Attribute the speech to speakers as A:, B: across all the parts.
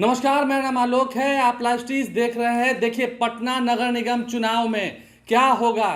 A: नमस्कार, मेरा नाम आलोक है। आप लाइव स्ट्रीज देख रहे हैं। देखिए, पटना नगर निगम चुनाव में क्या होगा,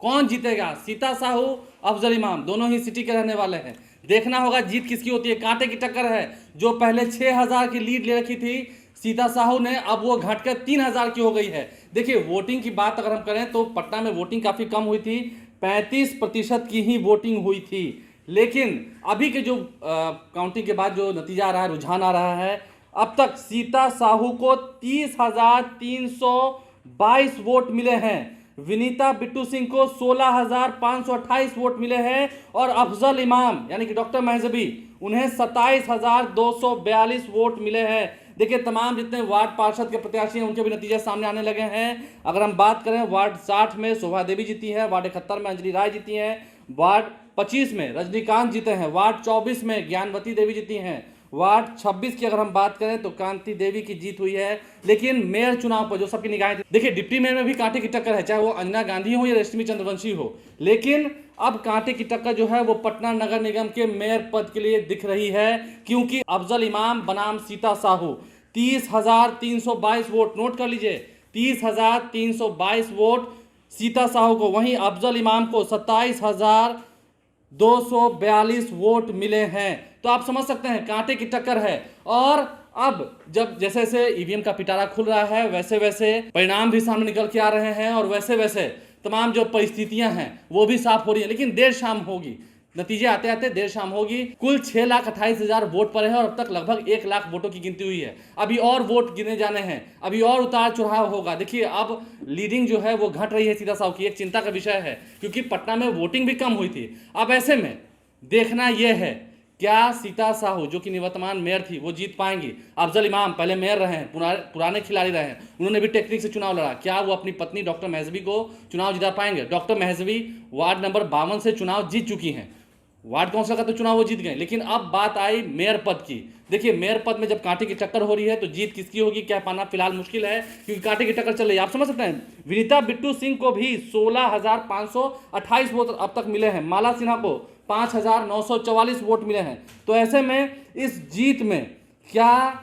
A: कौन जीतेगा। सीता साहू, अफजल इमाम दोनों ही सिटी के रहने वाले हैं। देखना होगा जीत किसकी होती है। कांटे की टक्कर है। जो पहले 6000 की लीड ले रखी थी सीता साहू ने, अब वो घटकर 3000 की हो गई है। देखिए, वोटिंग की बात अगर हम करें तो पटना में वोटिंग काफ़ी कम हुई थी, 35% की ही वोटिंग हुई थी। लेकिन अभी के जो काउंटिंग के बाद जो नतीजा आ रहा है, रुझान आ रहा है, अब तक सीता साहू को 30,322 वोट मिले हैं। विनीता बिट्टू सिंह को 16,528 वोट मिले हैं और अफजल इमाम यानी कि डॉक्टर महजबी, उन्हें 27,242 वोट मिले हैं। देखिए, तमाम जितने वार्ड पार्षद के प्रत्याशी हैं उनके भी नतीजे सामने आने लगे हैं। अगर हम बात करें, वार्ड 60 में शोभा देवी जीती है, वार्ड 71 में अंजलि राय जीती हैं, वार्ड 25 में रजनीकांत जीते हैं, वार्ड 24 में ज्ञानवती देवी जीती हैं, वार्ड 26 की अगर हम बात करें तो कांति देवी की जीत हुई है। लेकिन मेयर चुनाव पर जो सबकी निगाहें थी, देखिए डिप्टी मेयर में भी कांटे की टक्कर है, चाहे वो अंजना गांधी हो या रश्मि चंद्रवंशी हो। लेकिन अब कांटे की टक्कर जो है वो पटना नगर निगम के मेयर पद के लिए दिख रही है, क्योंकि अफजल इमाम बनाम सीता साहू 30,322 वोट, नोट कर लीजिए, 30,322 वोट सीता साहू को, वहीं अफजल इमाम को 27,242 वोट मिले हैं। तो आप समझ सकते हैं कांटे की टक्कर है। और अब जब जैसे जैसे ईवीएम का पिटारा खुल रहा है, वैसे वैसे परिणाम भी सामने निकल के आ रहे हैं और वैसे वैसे तमाम जो परिस्थितियां हैं वो भी साफ हो रही है। लेकिन देर शाम होगी, नतीजे आते आते देर शाम होगी। कुल 6,28,000 वोट पड़े हैं और अब तक लगभग 1 लाख वोटों की गिनती हुई है। अभी और वोट गिने जाने हैं, अभी और उतार चढ़ाव होगा। देखिए, अब लीडिंग जो है वो घट रही है सीता साहू की, एक चिंता का विषय है, क्योंकि पटना में वोटिंग भी कम हुई थी। अब ऐसे में देखना यह है, क्या सीता साहू जो कि निवर्तमान मेयर थी वो जीत पाएंगी। अफजल इमाम पहले मेयर रहे हैं, पुराने खिलाड़ी रहे हैं, उन्होंने भी टेक्निक से चुनाव लड़ा, क्या वो अपनी पत्नी डॉक्टर महजबी को चुनाव जिता पाएंगे। डॉक्टर महजबी वार्ड नंबर 52 से चुनाव जीत चुकी हैं, वार्ड काउंसिलर का तो चुनाव वो जीत गए। लेकिन अब बात आई मेयर पद की। देखिए, मेयर पद में जब कांटे की टक्कर हो रही है तो जीत किसकी होगी क्या पाना फिलहाल मुश्किल है, क्योंकि कांटे की टक्कर चल रही है। आप समझ सकते हैं, विनीता बिट्टू सिंह को भी 16,528 वोट अब तक मिले हैं, माला सिन्हा को 5,944 वोट मिले हैं। तो ऐसे में इस जीत में क्या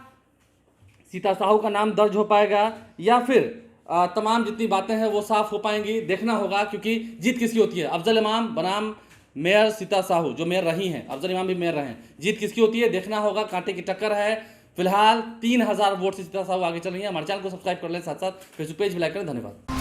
A: सीता साहू का नाम दर्ज हो पाएगा या फिर तमाम जितनी बातें हैं वो साफ हो पाएंगी, देखना होगा। क्योंकि जीत किसकी होती है, अफजल इमाम बनाम मेयर सीता साहू जो मेयर रही हैं, अफजल इमाम भी मेयर रहे हैं, जीत किसकी होती है देखना होगा। कांटे की टक्कर है। फिलहाल 3,000 वोट से सीता साहू आगे चल रही है। हमारे चैनल को सब्सक्राइब कर लें, साथ साथ फेसबुक पेज भी लाइक करें। धन्यवाद।